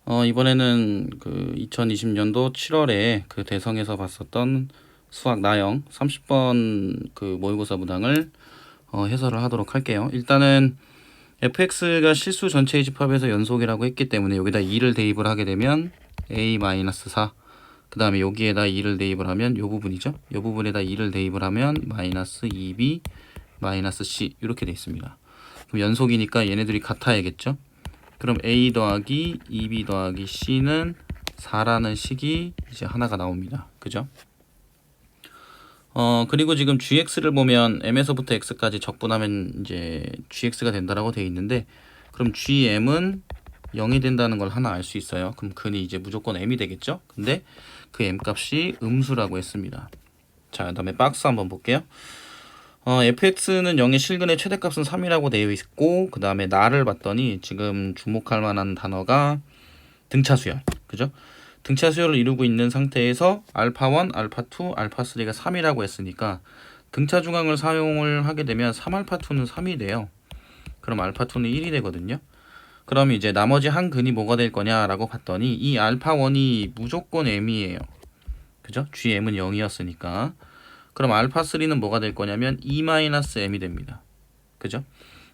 이번에는 그 2020년도 7월에 그 대성에서 봤었던 수학 나형 30번 그 모의고사 문항을 해설을 하도록 할게요. 일단은 fx가 실수 전체의 집합에서 연속이라고 했기 때문에 여기다 2를 대입을 하게 되면 a-4, 그 다음에 여기에다 2를 대입을 하면 요 부분이죠. 요 부분에다 2를 대입을 하면 마이너스 2b 마이너스 c 이렇게 돼 있습니다. 그럼 연속이니까 얘네들이 같아야겠죠. 그럼 a 더하기 2b 더하기 c는 4라는 식이 이제 하나가 나옵니다. 그죠? 그리고 지금 gx를 보면 m에서부터 x까지 적분하면 이제 gx가 된다라고 되어 있는데, 그럼 gm은 0이 된다는 걸 하나 알 수 있어요. 그럼 근이 이제 무조건 m이 되겠죠? 근데 그 m 값이 음수라고 했습니다. 자, 그 다음에 박스 한번 볼게요. fx는 0의 실근의 최대값은 3이라고 되어 있고, 그 다음에 나를 봤더니 지금 주목할 만한 단어가 등차수열, 그죠? 등차수열을 이루고 있는 상태에서 알파1, 알파2, 알파3가 3이라고 했으니까 등차중앙을 사용을 하게 되면 3알파2는 3이 돼요. 그럼 알파2는 1이 되거든요. 그럼 이제 나머지 한 근이 뭐가 될 거냐라고 봤더니 이 알파1이 무조건 m이에요. 그죠? gm은 0이었으니까. 그럼 알파3는 뭐가 될 거냐면 2-m이 됩니다. 그죠?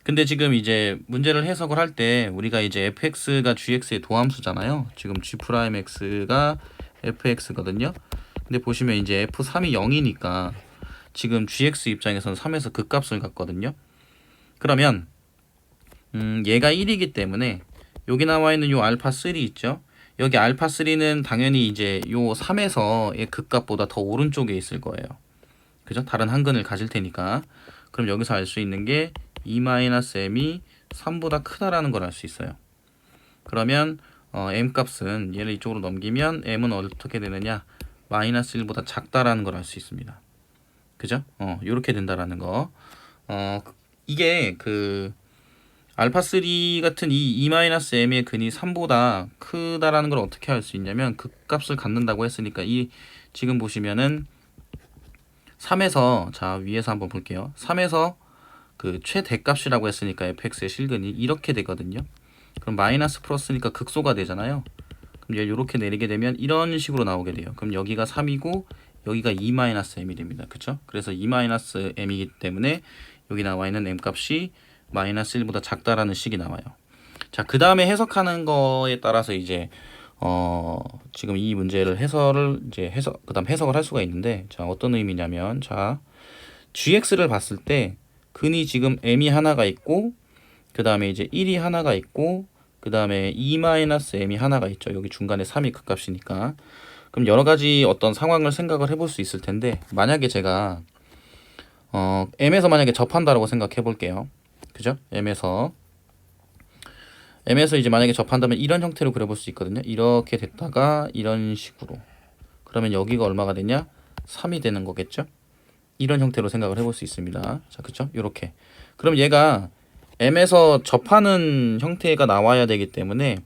근데 지금 이제 문제를 해석을 할 때 우리가 이제 fx가 gx의 도함수잖아요. 지금 g'x가 fx거든요. 근데 보시면 이제 f3이 0이니까 지금 gx 입장에서는 3에서 극값을 갖거든요. 그러면 얘가 1이기 때문에 여기 나와 있는 요 알파3 있죠? 여기 알파3는 당연히 이제 요 3에서의 극값보다 더 오른쪽에 있을 거예요. 그죠? 다른 한 근을 가질 테니까. 그럼 여기서 알 수 있는 게 2-m이 3보다 크다라는 걸 알 수 있어요. 그러면 m 값은 얘를 이쪽으로 넘기면 m은 어떻게 되느냐? 마이너스 1보다 작다라는 걸 알 수 있습니다. 그죠? 요렇게 된다라는 거. 이게 그 알파3 같은 이 2-m의 근이 3보다 크다라는 걸 어떻게 알 수 있냐면 극값을 갖는다고 했으니까 이 지금 보시면은 3에서 자 위에서 한번 볼게요. 3에서 그 최대값이라고 했으니까 fx의 실근이 이렇게 되거든요. 그럼 마이너스 플러스니까 극소가 되잖아요. 그럼 얘를 이렇게 내리게 되면 이런 식으로 나오게 돼요. 그럼 여기가 3이고 여기가 2-m이 됩니다. 그쵸? 그래서 2-m이기 때문에 여기 나와 있는 m 값이 마이너스 1보다 작다라는 식이 나와요. 자, 그 다음에 해석하는 거에 따라서 이제 지금 이 문제를 그다음 해석을 할 수가 있는데, 자, 어떤 의미냐면, 자, gx를 봤을 때 근이 지금 m이 하나가 있고, 그 다음에 이제 1이 하나가 있고, 그 다음에 2-m이 하나가 있죠. 여기 중간에 3이 극값이니까. 그럼 여러 가지 어떤 상황을 생각을 해볼 수 있을 텐데, 만약에 제가 m에서 만약에 접한다라고 생각해 볼게요. 그죠? m에서 이제 만약에 접한다면 이런 형태로 그려볼 수 있거든요. 이렇게 됐다가 이런 식으로. 그러면 여기가 얼마가 되냐? 3이 되는 거겠죠? 이런 형태로 생각을 해볼 수 있습니다. 자, 그쵸? 요렇게. 그럼 얘가 m에서 접하는 형태가 나와야 되기 때문에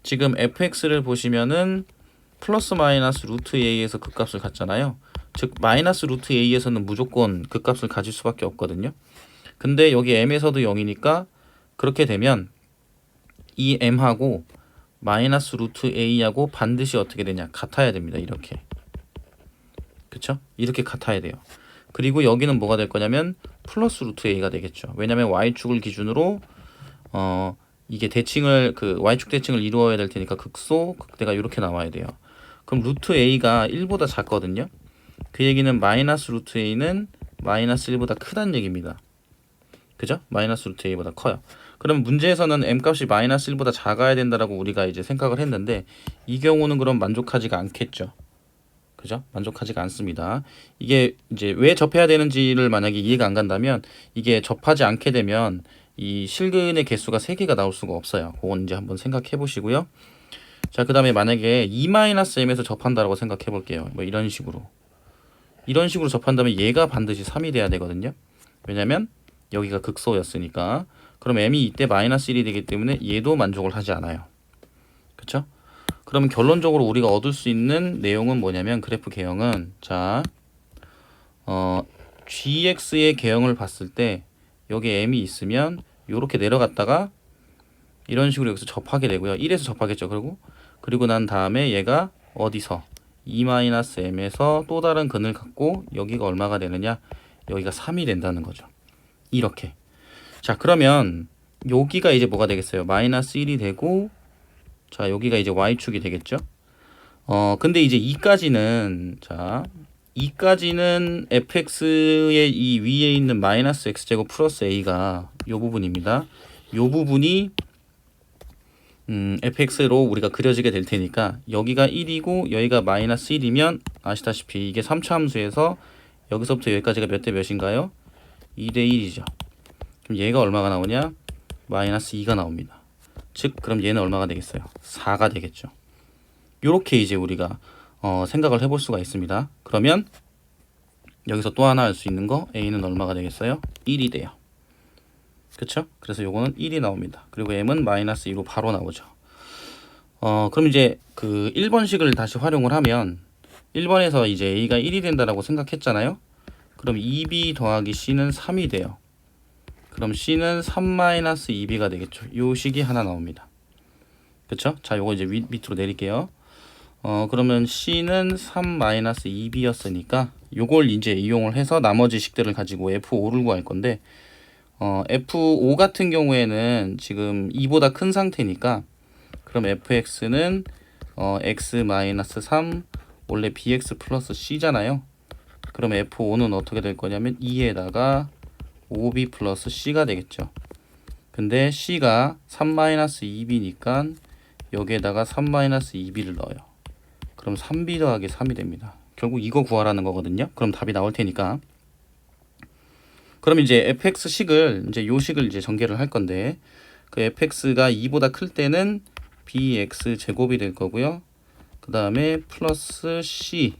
지금 fx를 보시면은 플러스 마이너스 루트 a에서 극값을 갖잖아요. 즉 마이너스 루트 a에서는 무조건 극값을 가질 수밖에 없거든요. 근데 여기 m에서도 0이니까 그렇게 되면 이 m하고 마이너스 루트 a하고 반드시 어떻게 되냐? 같아야 됩니다. 이렇게. 그쵸? 이렇게 같아야 돼요. 그리고 여기는 뭐가 될 거냐면 플러스 루트 a가 되겠죠. 왜냐면 y축을 기준으로 이게 대칭을 그 y축 대칭을 이루어야 될 테니까 극소 극대가 이렇게 나와야 돼요. 그럼 루트 a가 1보다 작거든요. 그 얘기는 마이너스 루트 a는 마이너스 1보다 크다는 얘기입니다. 그죠? 마이너스 루트 a보다 커요. 그럼 문제에서는 m 값이 마이너스 1보다 작아야 된다라고 우리가 이제 생각을 했는데, 이 경우는 그럼 만족하지가 않겠죠. 그죠? 만족하지가 않습니다. 이게 이제 왜 접해야 되는지를 만약에 이해가 안 간다면, 이게 접하지 않게 되면 이 실근의 개수가 3개가 나올 수가 없어요. 그건 이제 한번 생각해 보시고요. 자, 그 다음에 만약에 2-m에서 접한다라고 생각해 볼게요. 뭐 이런 식으로 접한다면 얘가 반드시 3이 돼야 되거든요. 왜냐면 여기가 극소였으니까. 그럼 m이 이때 마이너스 1이 되기 때문에 얘도 만족을 하지 않아요. 그쵸? 그러면 결론적으로 우리가 얻을 수 있는 내용은 뭐냐면, 그래프 개형은 자 gx의 개형을 봤을 때 여기 m이 있으면 요렇게 내려갔다가 이런 식으로 여기서 접하게 되고요. 1에서 접하겠죠. 그리고 난 다음에 얘가 어디서 2-m에서 또 다른 근을 갖고 여기가 얼마가 되느냐? 여기가 3이 된다는 거죠. 이렇게. 자, 그러면 여기가 이제 뭐가 되겠어요? 마이너스 1이 되고, 자, 여기가 이제 y축이 되겠죠? 근데 이제 2까지는, 자, 2까지는 fx의 이 위에 있는 마이너스 x제곱 플러스 a가 요 부분입니다. 요 부분이 fx로 우리가 그려지게 될 테니까 여기가 1이고 여기가 마이너스 1이면 아시다시피 이게 3차 함수에서 여기서부터 여기까지가 몇 대 몇인가요? 2대 1이죠. 그럼 얘가 얼마가 나오냐? 마이너스 2가 나옵니다. 즉 그럼 얘는 얼마가 되겠어요? 4가 되겠죠. 요렇게 이제 우리가 생각을 해볼 수가 있습니다. 그러면 여기서 또 하나 할 수 있는 거 a는 얼마가 되겠어요? 1이 돼요. 그쵸? 그래서 요거는 1이 나옵니다. 그리고 m은 마이너스 2로 바로 나오죠. 그럼 이제 그 1번식을 다시 활용을 하면 1번에서 이제 a가 1이 된다라고 생각했잖아요. 그럼 2b 더하기 c는 3이 돼요. 그럼 c는 3-2b가 되겠죠. 요 식이 하나 나옵니다. 그쵸? 자, 요거 이제 밑으로 내릴게요. 그러면 c는 3-2b였으니까 요걸 이제 이용을 해서 나머지 식들을 가지고 f5를 구할 건데 f5 같은 경우에는 지금 2보다 큰 상태니까 그럼 fx는 x-3 원래 bx 플러스 c잖아요. 그럼 f5는 어떻게 될 거냐면 2에다가 5b 플러스 c가 되겠죠. 근데 c가 3-2b니까 여기에다가 3-2b를 넣어요. 그럼 3b 더하기 3이 됩니다. 결국 이거 구하라는 거거든요. 그럼 답이 나올 테니까. 그럼 이제 fx식을 이제 요 식을 이제 전개를 할 건데 그 fx가 2보다 클 때는 bx 제곱이 될 거고요. 그 다음에 플러스 c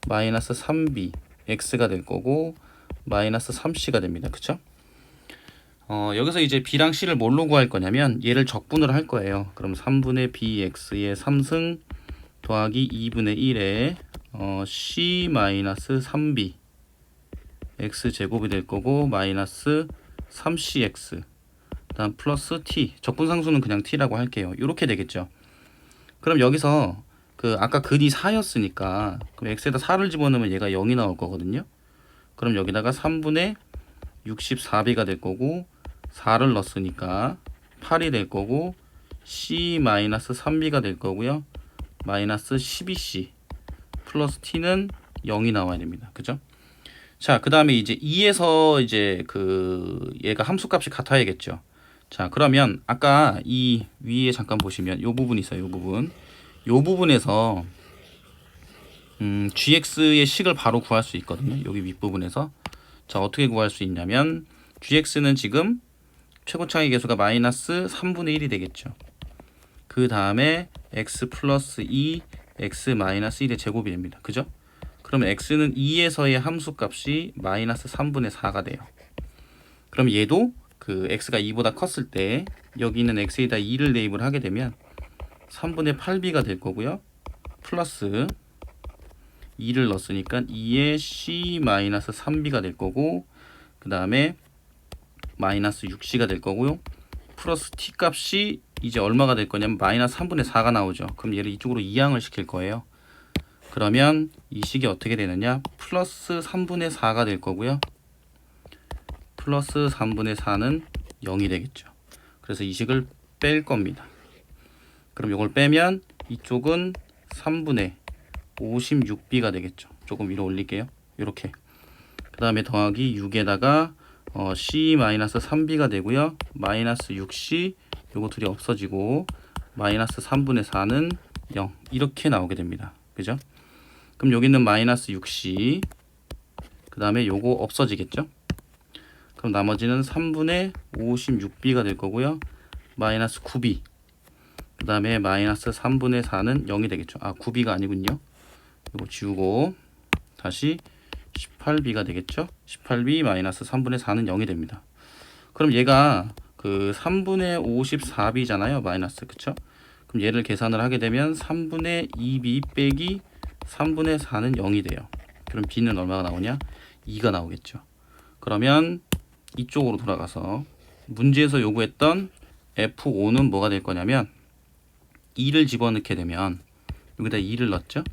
마이너스 3b x가 될 거고 마이너스 3c가 됩니다. 그쵸? 여기서 이제 b랑 c를 뭘로 구할 거냐면 얘를 적분을 할 거예요. 그럼 3분의 bx의 3승 더하기 2분의 1에 c 마이너스 3b x 제곱이 될 거고 마이너스 3cx 다음 플러스 t 적분상수는 그냥 t라고 할게요. 이렇게 되겠죠. 그럼 여기서 그 아까 근이 4였으니까 그럼 x에다 4를 집어넣으면 얘가 0이 나올 거거든요. 그럼 여기다가 3분의 64b가 될 거고 4를 넣었으니까 8이 될 거고 c-3b가 될 거고요. 마이너스 12c 플러스 t는 0이 나와야 됩니다. 그죠? 자, 그 다음에 이제 2에서 이제 그 얘가 함수값이 같아야겠죠. 자, 그러면 아까 이 위에 잠깐 보시면 요 부분 있어요. 요 부분. 요 부분에서 gx의 식을 바로 구할 수 있거든요. 여기 윗부분에서. 자, 어떻게 구할 수 있냐면 gx는 지금 최고차의 계수가 마이너스 3분의 1이 되겠죠. 그 다음에 x 플러스 2 x 마이너스 1의 제곱이 됩니다. 그죠? 그러면 x는 2에서의 함수값이 마이너스 3분의 4가 돼요. 그럼 얘도 그 x가 2보다 컸을 때 여기 있는 x에다 2를 대입을 하게 되면 3분의 8b가 될 거고요. 플러스 2를 넣었으니까 2의 c-3b가 될 거고 그 다음에 마이너스 6c가 될 거고요. 플러스 t 값이 이제 얼마가 될 거냐면 마이너스 3분의 4가 나오죠. 그럼 얘를 이쪽으로 이항을 시킬 거예요. 그러면 이 식이 어떻게 되느냐? 플러스 3분의 4가 될 거고요. 플러스 3분의 4는 0이 되겠죠. 그래서 이 식을 뺄 겁니다. 그럼 이걸 빼면 이쪽은 3분의 56b가 되겠죠. 조금 위로 올릴게요. 이렇게. 그 다음에 더하기 6에다가 c-3b가 되고요. 마이너스 6c 요거 둘이 없어지고 마이너스 3분의 4는 0 이렇게 나오게 됩니다. 그죠? 그럼 여기는 마이너스 6c 그 다음에 요거 없어지겠죠? 그럼 나머지는 3분의 56b가 될 거고요. 마이너스 9b 그 다음에 마이너스 3분의 4는 0이 되겠죠. 아 9b가 아니군요. 이거 지우고 다시 18b가 되겠죠. 18b 마이너스 3분의 4는 0이 됩니다. 그럼 얘가 그 3분의 54b잖아요. 마이너스 그쵸? 그럼 얘를 계산을 하게 되면 3분의 2b 빼기 3분의 4는 0이 돼요. 그럼 b는 얼마가 나오냐? 2가 나오겠죠. 그러면 이쪽으로 돌아가서 문제에서 요구했던 F5는 뭐가 될 거냐면 2를 집어넣게 되면 여기다 2를 넣었죠.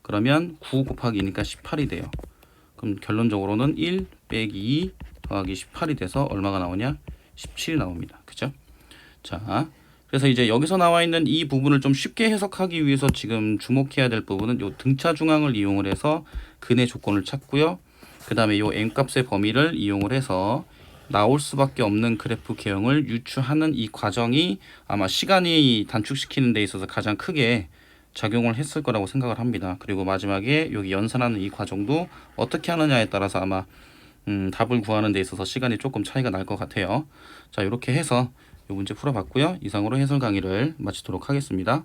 그러면 9 곱하기 2니까 18이 돼요. 그럼 결론적으로는 1 빼기 2 더하기 18이 돼서 얼마가 나오냐? 17이 나옵니다. 그죠? 자, 그래서 이제 여기서 나와 있는 이 부분을 좀 쉽게 해석하기 위해서 지금 주목해야 될 부분은 요 등차 중앙을 이용을 해서 근의 조건을 찾고요. 그 다음에 요 m값의 범위를 이용을 해서 나올 수밖에 없는 그래프 개형을 유추하는 이 과정이 아마 시간이 단축시키는 데 있어서 가장 크게 작용을 했을 거라고 생각을 합니다. 그리고 마지막에 여기 연산하는 이 과정도 어떻게 하느냐에 따라서 아마 답을 구하는 데 있어서 시간이 조금 차이가 날 것 같아요. 자, 이렇게 해서 이 문제 풀어봤고요. 이상으로 해설 강의를 마치도록 하겠습니다.